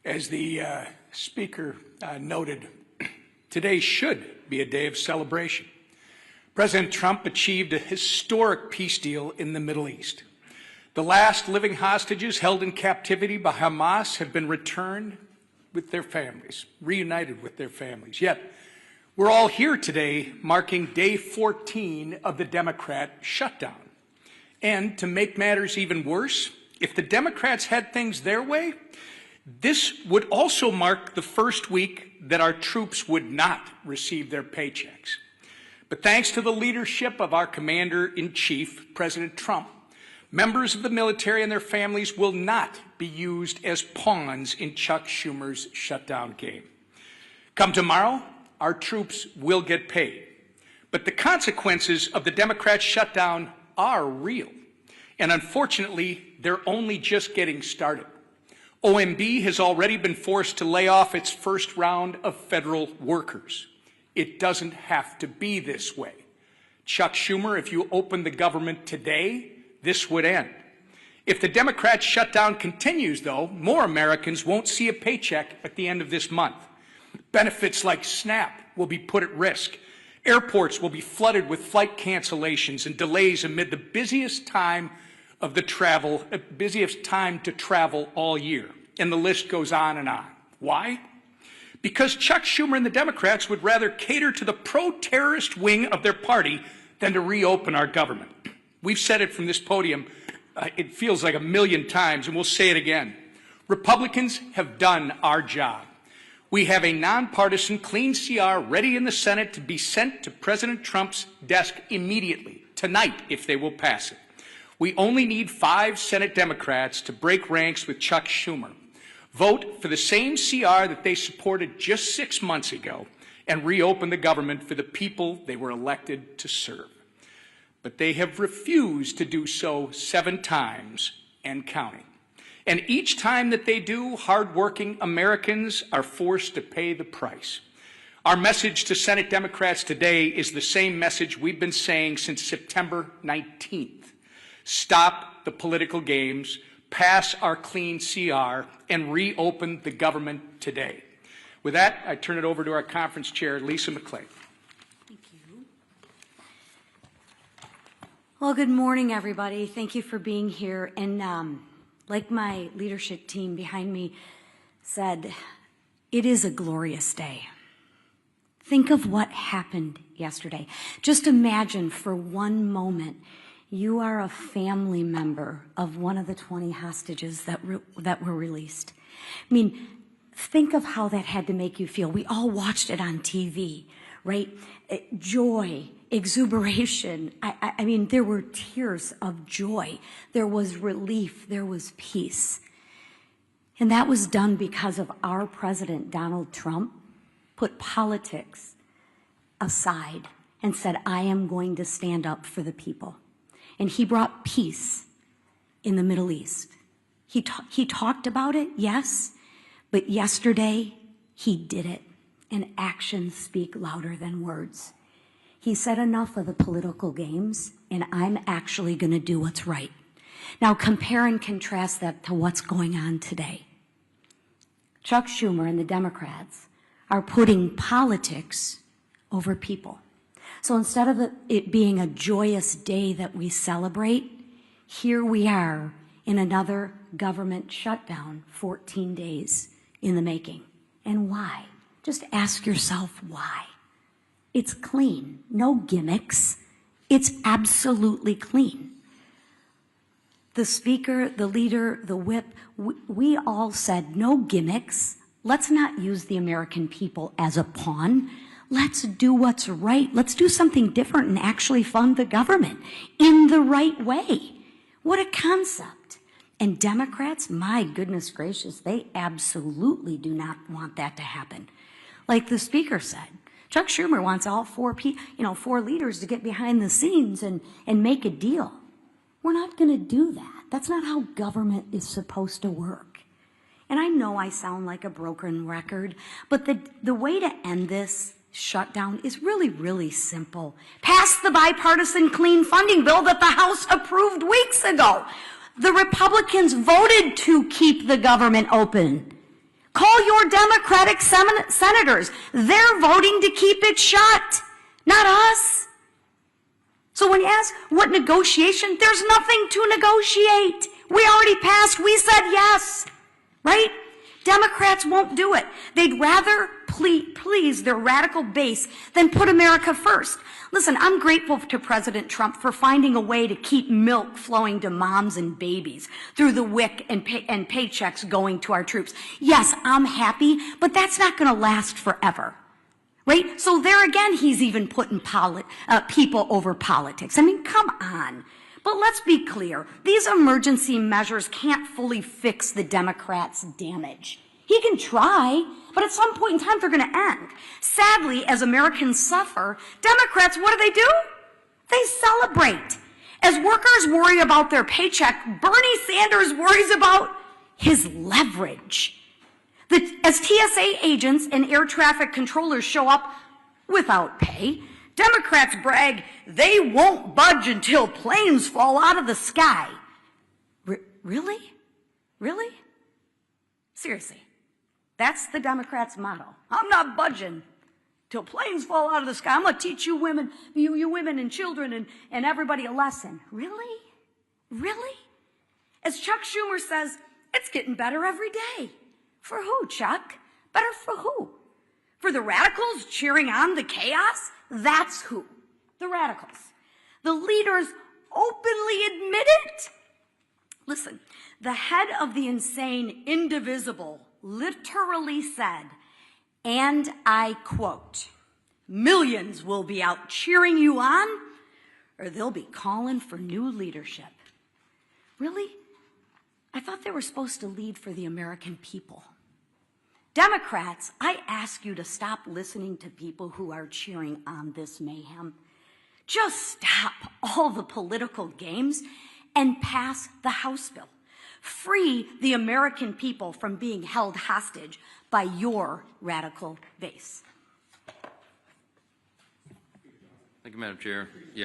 As the Speaker noted, today should be a day of celebration. President Trump achieved a historic peace deal in the Middle East. The last living hostages held in captivity by Hamas have been returned with their families, reunited with their families. Yet, we're all here today marking day 14 of the Democrat shutdown. And to make matters even worse, if the Democrats had things their way, this would also mark the first week that our troops would not receive their paychecks. But thanks to the leadership of our Commander-in-Chief, President Trump, members of the military and their families will not be used as pawns in Chuck Schumer's shutdown game. Come tomorrow, our troops will get paid. But the consequences of the Democrat shutdown are real. And unfortunately, they're only just getting started. OMB has already been forced to lay off its first round of federal workers. It doesn't have to be this way. Chuck Schumer, if you open the government today, this would end. If the Democrat shutdown continues, though, more Americans won't see a paycheck at the end of this month. Benefits like SNAP will be put at risk. Airports will be flooded with flight cancellations and delays amid the busiest time to travel all year. And the list goes on and on. Why? Because Chuck Schumer and the Democrats would rather cater to the pro-terrorist wing of their party than to reopen our government. We've said it from this podium, it feels like 1,000,000 times, and we'll say it again. Republicans have done our job. We have a nonpartisan clean CR ready in the Senate to be sent to President Trump's desk immediately, tonight, if they will pass it. We only need 5 Senate Democrats to break ranks with Chuck Schumer, vote for the same CR that they supported just 6 months ago, and reopen the government for the people they were elected to serve. But they have refused to do so 7 times and counting. And each time that they do, hardworking Americans are forced to pay the price. Our message to Senate Democrats today is the same message we've been saying since September 19th. Stop the political games, pass our clean CR, and reopen the government today. With that, I turn it over to our conference chair, Lisa McClain. Thank you. Well, good morning, everybody. Thank you for being here. And like my leadership team behind me said, it is a glorious day. Think of what happened yesterday. Just imagine for one moment you are a family member of one of the 20 hostages that were released. I mean, think of how that had to make you feel. We all watched it on TV, right? Joy, exuberation. I mean, there were tears of joy. There was relief. There was peace. And that was done because of our president, Donald Trump, put politics aside and said, I am going to stand up for the people. And he brought peace in the Middle East. He talked about it, yes, but yesterday he did it. And actions speak louder than words. He said enough of the political games, and I'm actually going to do what's right. Now compare and contrast that to what's going on today. Chuck Schumer and the Democrats are putting politics over people. So instead of it being a joyous day that we celebrate, here we are in another government shutdown, 14 days in the making. And why? Just ask yourself why. It's clean, no gimmicks. It's absolutely clean. The speaker, the leader, the whip, we all said no gimmicks. Let's not use the American people as a pawn. Let's do what's right. Let's do something different and actually fund the government in the right way. What a concept. And Democrats, my goodness gracious, they absolutely do not want that to happen. Like the speaker said, Chuck Schumer wants all 4 leaders to get behind the scenes and make a deal. We're not going to do that. That's not how government is supposed to work. And I know I sound like a broken record, but the way to end this shutdown is really, really simple. Pass the bipartisan clean funding bill that the House approved weeks ago. The Republicans voted to keep the government open. Call your Democratic senators. They're voting to keep it shut, not us. So when you ask what negotiation, there's nothing to negotiate. We already passed. We said yes, right? Democrats won't do it. They'd rather please their radical base than put America first. Listen, I'm grateful to President Trump for finding a way to keep milk flowing to moms and babies through the WIC and paychecks going to our troops. Yes, I'm happy, but that's not going to last forever. Right? So there again, he's even putting people over politics. I mean, come on. But let's be clear. These emergency measures can't fully fix the Democrats' damage. He can try, but at some point in time, they're going to end. Sadly, as Americans suffer, Democrats, what do? They celebrate. As workers worry about their paycheck, Bernie Sanders worries about his leverage. As TSA agents and air traffic controllers show up without pay, Democrats brag they won't budge until planes fall out of the sky. Really? Really? Seriously. That's the Democrats' motto. I'm not budging till planes fall out of the sky. I'm going to teach you women, you women and children and everybody a lesson. Really? Really? As Chuck Schumer says, it's getting better every day. For who, Chuck? Better for who? For the radicals cheering on the chaos? That's who. The radicals. The leaders openly admit it. Listen, the head of the insane indivisible literally said, and I quote, "Millions will be out cheering you on, or they'll be calling for new leadership." Really? I thought they were supposed to lead for the American people. Democrats, I ask you to stop listening to people who are cheering on this mayhem. Just stop all the political games and pass the House bill. Free the American people from being held hostage by your radical base. Thank you, Madam Chair. Yeah.